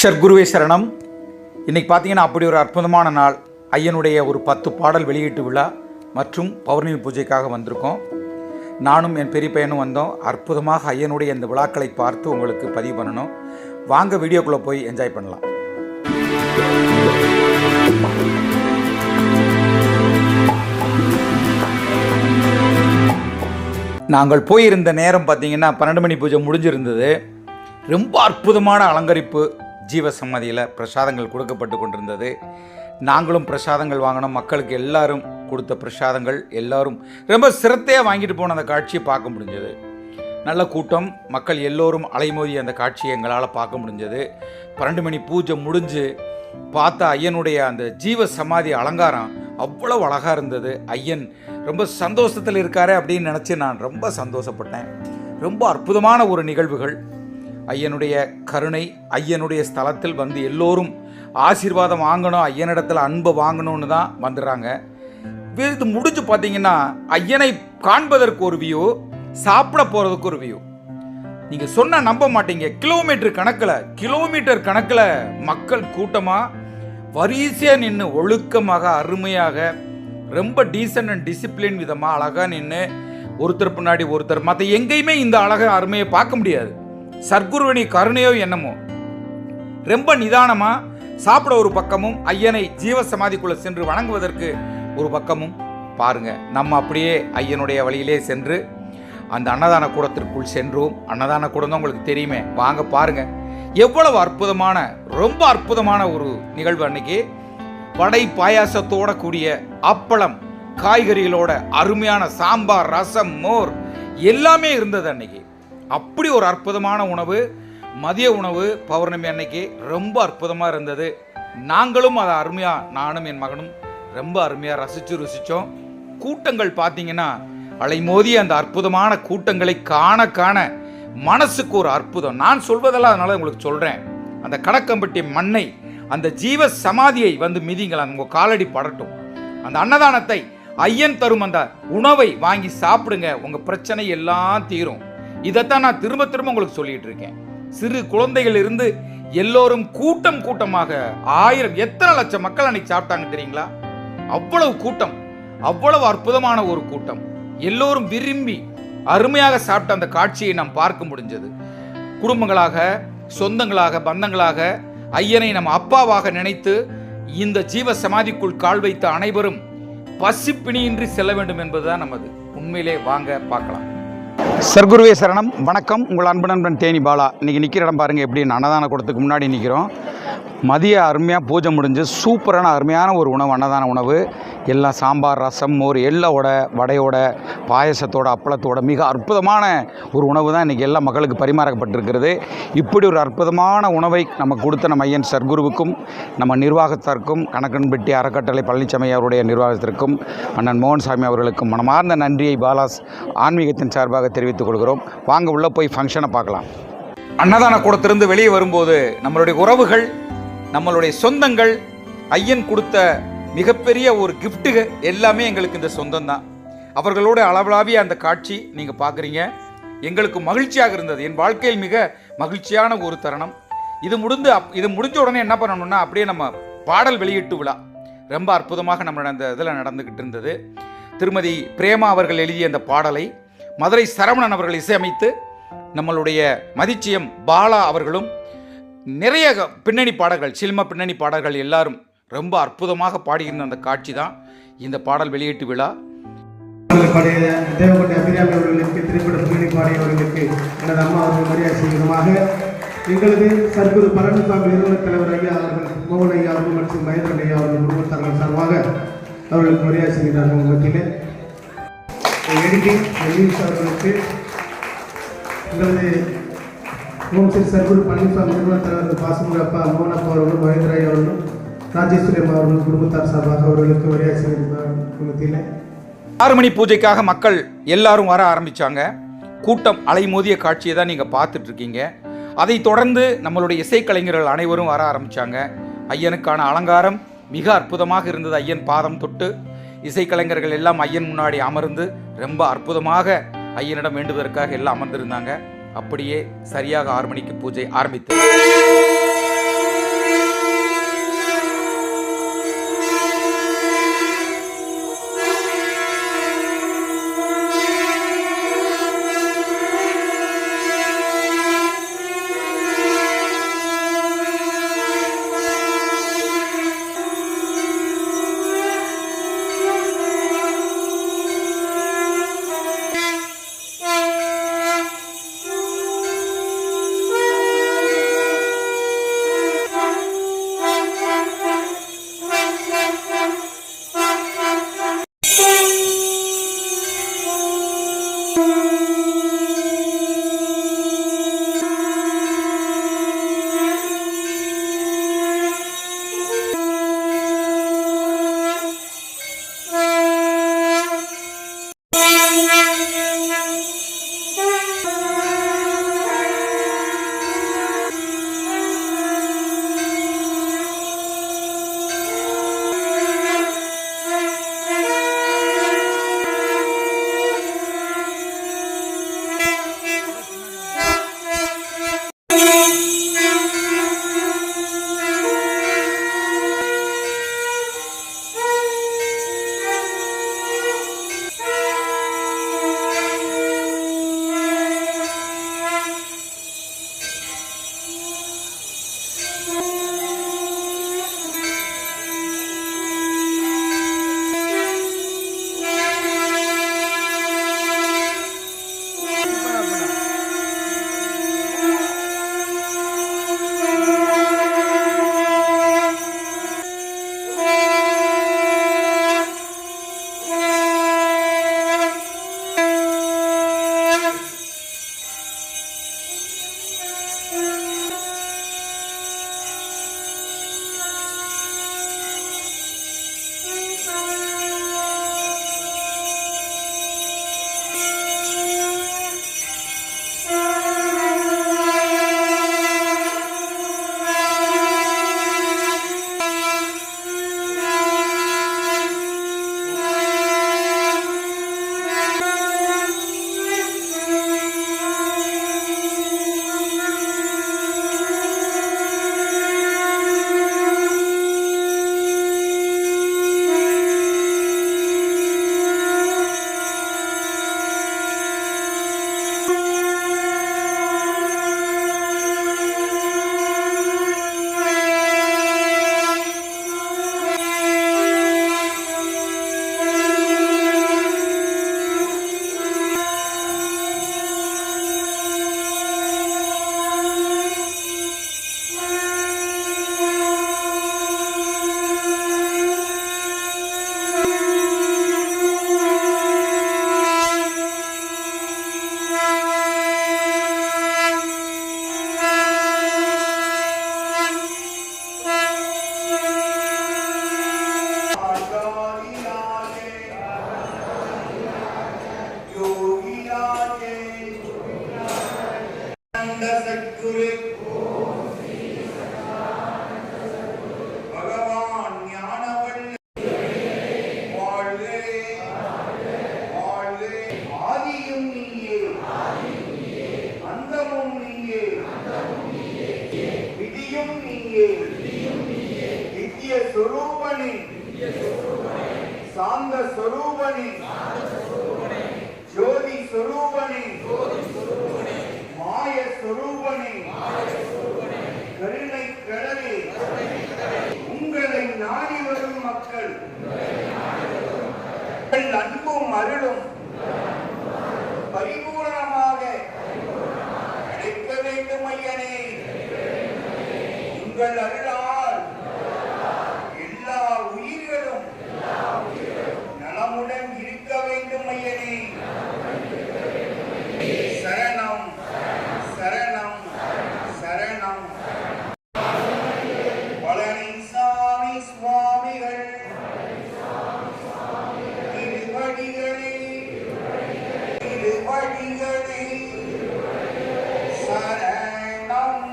ஷர்குருவே சரணம். இன்றைக்கி பார்த்தீங்கன்னா அப்படி ஒரு அற்புதமான நாள். ஐயனுடைய ஒரு 10 பாடல் வெளியீட்டு விழா மற்றும் பௌர்ணமி பூஜைக்காக வந்திருக்கோம். நானும் என் பெரிய பையனும் வந்தோம். அற்புதமாக ஐயனுடைய இந்த விழாக்களை பார்த்து உங்களுக்கு பதிவு பண்ணணும். வாங்க வீடியோக்குள்ளே போய் என்ஜாய் பண்ணலாம். நாங்கள் போயிருந்த நேரம் பார்த்தீங்கன்னா 12 மணி பூஜை முடிஞ்சிருந்தது. ரொம்ப அற்புதமான அலங்கரிப்பு. ஜீவசமாதியில் பிரசாதங்கள் கொடுக்கப்பட்டு கொண்டிருந்தது. நாங்களும் பிரசாதங்கள் வாங்கினோம். மக்களுக்கு எல்லாரும் கொடுத்த பிரசாதங்கள் எல்லாரும் ரொம்ப சிரத்தையாக வாங்கிட்டு போன அந்த காட்சியை பார்க்க முடிஞ்சது. நல்ல கூட்டம், மக்கள் எல்லோரும் அலைமோதி அந்த காட்சியை எங்களால் பார்க்க முடிஞ்சது. 12 மணி பூஜை முடிஞ்சு பார்த்தா ஐயனுடைய அந்த ஜீவ சமாதி அலங்காரம் அவ்வளோ அழகாக இருந்தது. ஐயன் ரொம்ப சந்தோஷத்தில் இருக்காரு அப்படின்னு நினச்சி நான் ரொம்ப சந்தோஷப்பட்டேன். ரொம்ப அற்புதமான ஒரு நிகழ்வுகள். ஐயனுடைய கருணை, ஐயனுடைய ஸ்தலத்தில் வந்து எல்லோரும் ஆசீர்வாதம் வாங்கணும், ஐயனிடத்தில் அன்பை வாங்கணும்னு தான் வந்துடுறாங்க. இது முடிஞ்சு பார்த்தீங்கன்னா ஐயனை காண்பதற்கு ஒரு வியூ, சாப்பிட போகிறதுக்கு ஒரு வியூ. நீங்கள் சொன்னால் நம்ப மாட்டீங்க, கிலோமீட்டர் கணக்கில் மக்கள் கூட்டமாக வரிசையாக நின்று ஒழுக்கமாக அருமையாக ரொம்ப டீசன்ட் அண்ட் டிசிப்ளின் விதமாக அழகாக நின்று ஒருத்தர் பின்னாடி ஒருத்தர். மற்ற எங்கேயுமே இந்த அழகை அருமையை பார்க்க முடியாது. சர்க்குருவனி கருணையோ என்னமோ ரொம்ப நிதானமாக சாப்பிட ஒரு பக்கமும், ஐயனை ஜீவசமாதிக்குள்ளே சென்று வணங்குவதற்கு ஒரு பக்கமும் பாருங்க. நம்ம அப்படியே ஐயனுடைய வழியிலே சென்று அந்த அன்னதான கூடத்திற்குள் சென்றோம். அன்னதான கூடம் தான் உங்களுக்கு தெரியுமே, வாங்க பாருங்க. எவ்வளவு அற்புதமான, ரொம்ப அற்புதமான ஒரு நிகழ்வு. அன்னைக்கு வடை பாயாசத்தோட கூடிய அப்பளம், காய்கறிகளோட அருமையான சாம்பார், ரசம், மோர் எல்லாமே இருந்தது. அன்னைக்கு அப்படி ஒரு அற்புதமான உணவு, மதிய உணவு பௌர்ணமி அன்னைக்கு ரொம்ப அற்புதமாக இருந்தது. நாங்களும் அதை அருமையாக, நானும் என் மகனும் ரொம்ப அருமையாக ருசித்தோம். கூட்டங்கள் பார்த்தீங்கன்னா அலைமோதிய அந்த அற்புதமான கூட்டங்களை காண மனசுக்கு ஒரு அற்புதம். நான் சொல்வதெல்லாம் அதனால உங்களுக்கு சொல்கிறேன். அந்த கணக்கம்பட்டி மண்ணை, அந்த ஜீவ சமாதியை வந்து மிதிங்களா, உங்கள் காலடி படட்டும். அந்த அன்னதானத்தை, ஐயன் தரும் அந்த உணவை வாங்கி சாப்பிடுங்க, உங்கள் பிரச்சனை எல்லாம் தீரும். இதைத்தான் நான் திரும்ப உங்களுக்கு சொல்லிட்டு இருக்கேன். சிறு குழந்தைகள் இருந்து எல்லோரும் கூட்டமாக 1000 எத்தனை லட்சம் மக்கள் அன்னைக்கு சாப்பிட்டாங்க தெரியுங்களா? அவ்வளவு கூட்டம், அவ்வளவு அற்புதமான ஒரு கூட்டம். எல்லோரும் விரும்பி அருமையாக சாப்பிட்ட அந்த காட்சியை நாம் பார்க்க முடிஞ்சது. குடும்பங்களாக, சொந்தங்களாக, பந்தங்களாக ஐயனை நம்ம அப்பாவாக நினைத்து இந்த ஜீவ சமாதிக்குள் கால் வைத்த அனைவரும் பசிப்பிணியின்றி செல்ல வேண்டும் என்பதுதான் நமது. உண்மையிலே வாங்க பார்க்கலாம். சர்க்குருவே சரணம். வணக்கம். உங்கள் அன்பு நண்பன் தேனி பாலா. இன்றைக்கி நிற்கிற இடம் பாருங்கள், எப்படி அன்னதான கூடத்துக்கு முன்னாடி நிற்கிறோம். மதிய அருமையாக பூஜை முடிஞ்சு சூப்பரான அருமையான ஒரு உணவு, அன்னதான உணவு. எல்லாம் சாம்பார், ரசம், மோர், எள்ளோட, வடையோட, பாயசத்தோட, அப்பளத்தோட மிக அற்புதமான ஒரு உணவு தான் இன்றைக்கி எல்லா மக்களுக்கு பரிமாறப்பட்டிருக்கிறது. இப்படி ஒரு அற்புதமான உணவை நம்ம கொடுத்த நம்ம ஐயன் சர்க்குருவுக்கும், நம்ம நிர்வாகத்திற்கும், கணக்கன்பட்டி அறக்கட்டளை பழனிசாமி அவருடைய நிர்வாகத்திற்கும், அண்ணன் மோகன்சாமி அவர்களுக்கும் மனமார்ந்த நன்றியை பாலாஸ் ஆன்மீகத்தின் சார்பாக தெரிவித்துக் கொள்கிறோம். வாங்க உள்ளே போய் ஃபங்க்ஷனை பார்க்கலாம். அன்னதான கூடத்திலிருந்து வெளியே வரும்போது நம்மளுடைய உறவுகள், நம்மளுடைய சொந்தங்கள், ஐயன் கொடுத்த மிகப்பெரிய ஒரு கிஃப்ட்டுகள் எல்லாமே எங்களுக்கு இந்த சொந்தம் தான். அவர்களோட அளவலாவிய அந்த காட்சி நீங்கள் பார்க்குறீங்க. எங்களுக்கு மகிழ்ச்சியாக இருந்தது. என் வாழ்க்கையில் மிக மகிழ்ச்சியான ஒரு தருணம். இது முடிஞ்ச உடனே என்ன பண்ணணும்னா, அப்படியே நம்ம பாடல் வெளியீட்டு விழா ரொம்ப அற்புதமாக நம்மளோட அந்த இதில் நடந்துக்கிட்டு இருந்தது. திருமதி பிரேமா அவர்கள் எழுதிய அந்த பாடலை மதுரை சரவணன் அவர்கள் இசையமைத்து, நம்மளுடைய மதிச்சியம் பாலா அவர்களும் நிறைய பின்னணி பாடல்கள், சினிமா பின்னணி பாடல்கள் எல்லாரும் ரொம்ப அற்புதமாக பாடியிருந்த அந்த காட்சி தான் இந்த பாடல் வெளியீட்டு விழா. தேவகோட்டை அபிராமி அவர்களுக்கு, திரைப்பட பின்னணி பாடியவர்களுக்கு எனது அம்மா அவர்கள் மரியாதை செய்வதாக எங்களது சர்க்குரு பழனிசாமி நிறுவன தலைவர் ஐயா அவர்கள், மோகன் ஐயா அவர்கள் மற்றும் மகேந்திரன் ஐயா அவர்கள் குடும்பத்தார்கள் சார்பாக அவர்களுக்கு மரியாதை செய்கிறார்கள். மத்தியிலே எடிட்டிங் நியூஸ் அவர்களுக்கு, எங்களது ஓம் ஸ்ரீ சர்க்குரு பழனிசாமி நிறுவன தலைவர் பாசமுக அப்பா மோகன் அப்பா அவர்களும், மகேந்திர ஐயா அவர்களும், ராஜேஸ்வரி அம்மா அவர்கள் குடும்பத்தார் சார்பாக அவர்களுக்கு மரியாதை செய்கிறார்கள். 6 மணி பூஜைக்காக மக்கள் எல்லாரும் வர ஆரம்பித்தாங்க. கூட்டம் அலைமோதிய காட்சியை தான் நீங்கள் பார்த்துட்ருக்கீங்க. அதை தொடர்ந்து நம்மளுடைய இசைக்கலைஞர்கள் அனைவரும் வர ஆரம்பித்தாங்க. ஐயனுக்கான அலங்காரம் மிக அற்புதமாக இருந்தது. ஐயன் பாதம் தொட்டு இசைக்கலைஞர்கள் எல்லாம் ஐயன் முன்னாடி அமர்ந்து ரொம்ப அற்புதமாக ஐயனிடம் வேண்டுவதற்காக எல்லாம் அமர்ந்திருந்தாங்க. அப்படியே சரியாக 6 மணிக்கு பூஜை ஆரம்பித்தது. सद्गुरु भगवान ஞானவள்ளி வாழ்வே வாழ்வே ஆதியும் நீயே அந்தமும் நீயே விதியும் நீயே நித்திய சொரூபனே சாந்த சொரூபனே ஜோதி சொரூபனே மாய சொரூபனே கருணை கடலே உங்களை நாடி வரும் மக்கள் அன்பும் அருளும் பரிபூரணமாக கிடைக்க வேண்டும் ஐயனே. உங்கள் அருளால் எல்லா உயிர்களும் நலமுடன் இருக்க வேண்டும் ஐயனே. சரணம் சரணம் சரணம். பழனிசாமி சுவாமிகள் திருவடிகளே திருவடிகளே சரணம்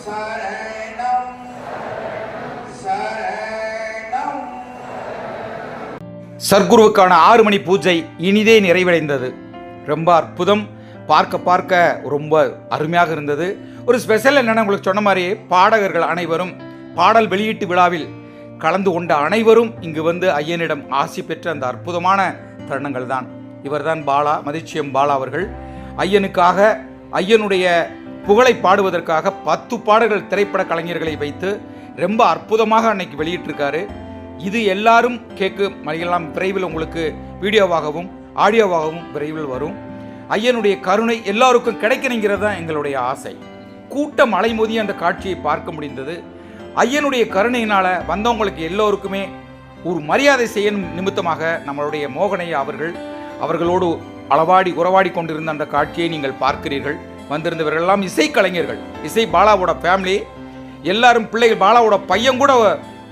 சரணம் சரணம். சர்க்குருவுக்கான 6 மணி பூஜை இனிதே நிறைவடைந்தது. ரொம்ப அற்புதம். பார்க்க ரொம்ப அருமையாக இருந்தது. ஒரு ஸ்பெஷல் என்னென்னா, உங்களுக்கு சொன்ன மாதிரி பாடகர்கள் அனைவரும் பாடல் வெளியீட்டு விழாவில் கலந்து கொண்ட அனைவரும் இங்கு வந்து ஐயனிடம் ஆசி பெற்ற அந்த அற்புதமான தருணங்கள் தான். இவர்தான் பாலா, மதிச்சியம் பாலா அவர்கள். ஐயனுக்காக, ஐயனுடைய புகழை பாடுவதற்காக 10 பாடல்கள் திரைப்பட கலைஞர்களை வைத்து ரொம்ப அற்புதமாக அன்னைக்கு வெளியிட்டிருக்காரு. இது எல்லாரும் கேட்கும் மலையெல்லாம் விரைவில் உங்களுக்கு வீடியோவாகவும் ஆடியோவாகவும் விரைவில் வரும். ஐயனுடைய கருணை எல்லாருக்கும் கிடைக்கணுங்கிறது தான் எங்களுடைய ஆசை. கூட்டம் அலைமோதி அந்த காட்சியை பார்க்க முடிந்தது. ஐயனுடைய கருணையினால் வந்தவங்களுக்கு எல்லோருக்குமே ஒரு மரியாதை செய்யணும் நிமித்தமாக நம்மளுடைய மோகனையா அவர்களோடு அளவாடி உறவாடி கொண்டிருந்த அந்த காட்சியை நீங்கள் பார்க்கிறீர்கள். வந்திருந்தவர்கள் எல்லாம் இசைக்கலைஞர்கள். இசை பாலாவோட ஃபேமிலி எல்லாரும் பிள்ளைகள். பாலாவோட பையன் கூட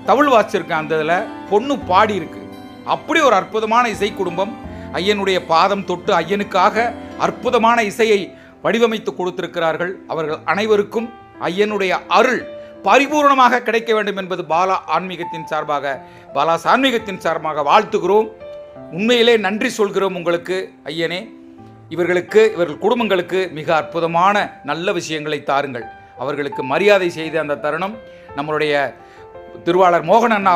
தவுள் வாசிச்சிருக்கேன். அந்த இதில் பொண்ணு பாடி இருக்கு. அப்படி ஒரு அற்புதமான இசை குடும்பம். ஐயனுடைய பாதம் தொட்டு ஐயனுக்காக அற்புதமான இசையை வடிவமைத்து கொடுத்திருக்கிறார்கள். அவர்கள் அனைவருக்கும் ஐயனுடைய அருள் பரிபூர்ணமாக கிடைக்க வேண்டும் என்பது பாலா ஆன்மீகத்தின் சார்பாக, பாலாஸ் ஆன்மீகத்தின் சார்பாக வாழ்த்துகிறோம். உண்மையிலே நன்றி சொல்கிறோம் உங்களுக்கு ஐயனே. இவர்களுக்கு, இவர்கள் குடும்பங்களுக்கு மிக அற்புதமான நல்ல விஷயங்களை தாருங்கள். அவர்களுக்கு மரியாதை செய்த அந்த தருணம் நம்மளுடைய திருவாளர் மோகன் அண்ணா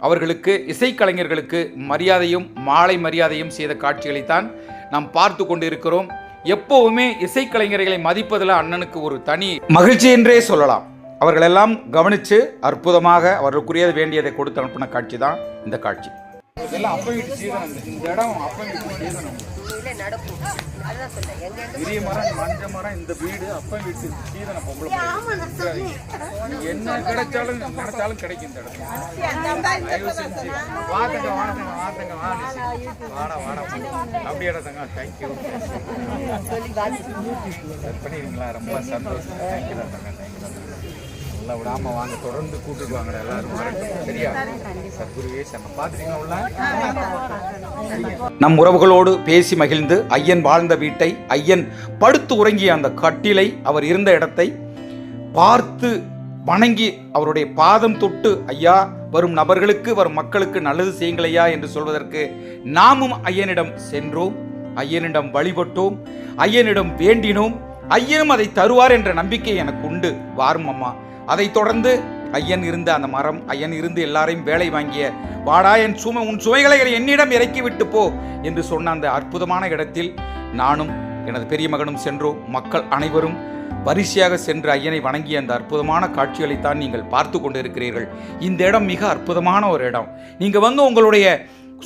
அவர்களுக்கு இசைக்கலைஞர்களுக்கு மரியாதையும் மாலை மரியாதையும் செய்த காட்சிகளைத்தான் நாம் பார்த்து கொண்டு இருக்கிறோம். எப்பவுமே இசைக்கலைஞர்களை மதிப்பதில் அண்ணனுக்கு ஒரு தனி மகிழ்ச்சி என்றே சொல்லலாம். அவர்களெல்லாம் கவனித்து அற்புதமாக அவர்களுக்குரிய வேண்டியதை கொடுத்து அனுப்பின காட்சி தான் இந்த காட்சி. இதெல்லாம் அப்ப வீட்டு சீதனம். இந்த இடம் அப்ப வீட்டு சீதனம். பெரிய மரம், மஞ்ச மரம், இந்த வீடு அப்ப வீட்டு சீதனம். பொம்பளை என்ன கிடைச்சாலும் நினைச்சாலும் கிடைக்கும் இந்த இடத்துல. தயவு செஞ்சு வாங்க அப்படி இடத்தங்க. தேங்க்யூ பண்ணிடுங்களா? ரொம்ப சந்தோஷம். தேங்க்யூ தான் தங்க. நல்லா விடாம வாங்க, தொடர்ந்து கூப்பிட்டு வாங்க எல்லாரும். சரியா? சத்குருவே சரணம். பார்த்துட்டீங்களா? நம் உறவுகளோடு பேசி மகிழ்ந்து ஐயன் வாழ்ந்த வீட்டை, ஐயன் படுத்து உறங்கிய அந்த கட்டிலை, அவர் இருந்த இடத்தை பார்த்து வணங்கி அவருடைய பாதம் தொட்டு, ஐயா வரும் நபர்களுக்கு வரும் மக்களுக்கு நல்லது செய்யுங்கள் ஐயா என்று சொல்வதற்கு நாமும் ஐயனிடம் சென்றோம், ஐயனிடம் வழிபட்டோம், ஐயனிடம் வேண்டினோம். ஐயனும் அதை தருவார் என்ற நம்பிக்கை எனக்கு உண்டு. வாரும் அம்மா. அதைத் தொடர்ந்து ஐயன் இருந்த அந்த மரம், ஐயன் இருந்து எல்லாரையும் வேலை வாங்கிய, வாடா என் உன் சுமைகளை என்னிடம் இறக்கி விட்டு போ என்று சொன்ன அந்த அற்புதமான இடத்தில் நானும் எனது பெரிய மகனும் சென்றோம். மக்கள் அனைவரும் வரிசையாக சென்று ஐயனை வணங்கிய அந்த அற்புதமான காட்சிகளைத்தான் நீங்கள் பார்த்து கொண்டு இருக்கிறீர்கள். இந்த இடம் மிக அற்புதமான ஒரு இடம். நீங்கள் வந்து உங்களுடைய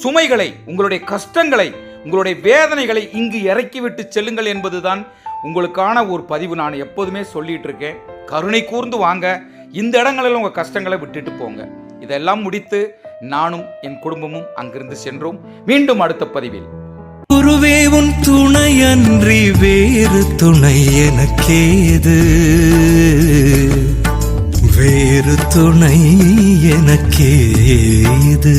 சுமைகளை, உங்களுடைய கஷ்டங்களை, உங்களுடைய வேதனைகளை இங்கு இறக்கிவிட்டு செல்லுங்கள் என்பதுதான் உங்களுக்கான ஒரு பதிவு. நான் எப்போதுமே சொல்லிட்டு இருக்கேன், கருணை கூர்ந்து வாங்க, இந்த இடங்களில் உங்கள் கஷ்டங்களை விட்டுட்டு போங்க. இதெல்லாம் முடித்து நானும் என் குடும்பமும் அங்கிருந்து சென்றோம். மீண்டும் அடுத்த பதிவில். குருவே உன் துணையன்றி வேறு துணை எனக்கேது, வேறு துணை எனக்கேது.